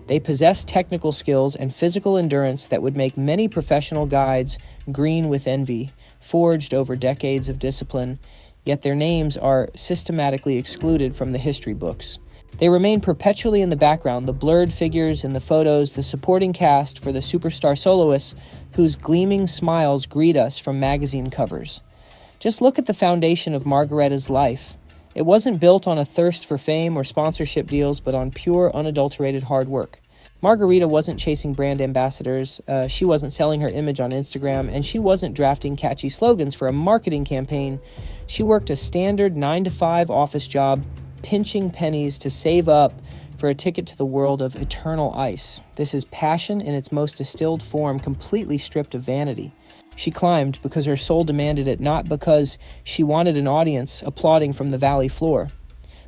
They possess technical skills and physical endurance that would make many professional guides green with envy, forged over decades of discipline, yet their names are systematically excluded from the history books. They remain perpetually in the background, the blurred figures in the photos, the supporting cast for the superstar soloists whose gleaming smiles greet us from magazine covers. Just look at the foundation of Margareta's life. It wasn't built on a thirst for fame or sponsorship deals, but on pure, unadulterated hard work. Margareta wasn't chasing brand ambassadors, she wasn't selling her image on Instagram, and she wasn't drafting catchy slogans for a marketing campaign. She worked a standard 9-to-5 office job, pinching pennies to save up for a ticket to the world of eternal ice. This is passion in its most distilled form, completely stripped of vanity. She climbed because her soul demanded it, not because she wanted an audience applauding from the valley floor.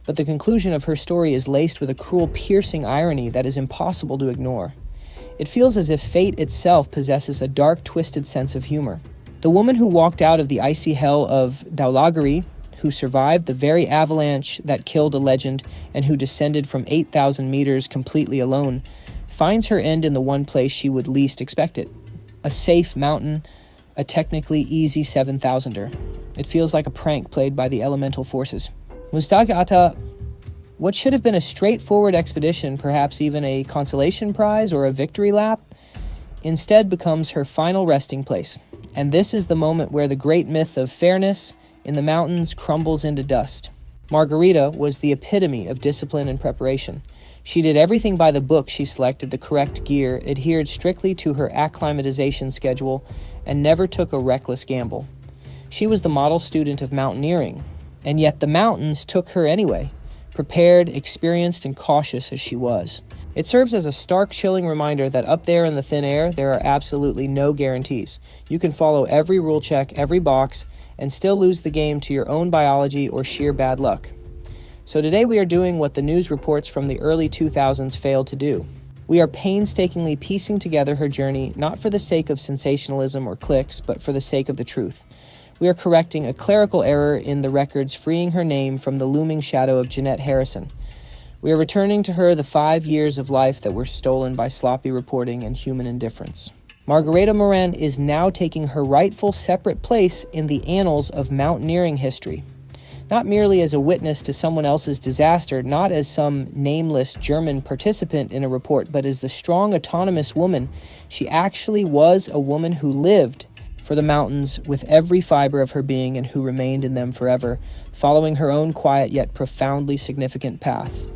But the conclusion of her story is laced with a cruel, piercing irony that is impossible to ignore. It feels as if fate itself possesses a dark, twisted sense of humor. The woman who walked out of the icy hell of Dhaulagiri, who survived the very avalanche that killed a legend and who descended from 8,000 meters completely alone, finds her end in the one place she would least expect it. A safe mountain, a technically easy 7,000er. It feels like a prank played by the elemental forces. Muztagh Ata, what should have been a straightforward expedition, perhaps even a consolation prize or a victory lap, instead becomes her final resting place. And this is the moment where the great myth of fairness in the mountains crumbles into dust. Margareta was the epitome of discipline and preparation. She did everything by the book. She selected the correct gear, adhered strictly to her acclimatization schedule, and never took a reckless gamble. She was the model student of mountaineering, and yet the mountains took her anyway, prepared, experienced, and cautious as she was. It serves as a stark, chilling reminder that up there in the thin air, there are absolutely no guarantees. You can follow every rule check, every box, and still lose the game to your own biology or sheer bad luck. So today we are doing what the news reports from the early 2000s failed to do. We are painstakingly piecing together her journey, not for the sake of sensationalism or clicks, but for the sake of the truth. We are correcting a clerical error in the records, freeing her name from the looming shadow of Ginette Harrison. We are returning to her the 5 years of life that were stolen by sloppy reporting and human indifference. Margareta Morin is now taking her rightful separate place in the annals of mountaineering history. Not merely as a witness to someone else's disaster, not as some nameless German participant in a report, but as the strong, autonomous woman she actually was, a woman who lived for the mountains with every fiber of her being and who remained in them forever, following her own quiet yet profoundly significant path.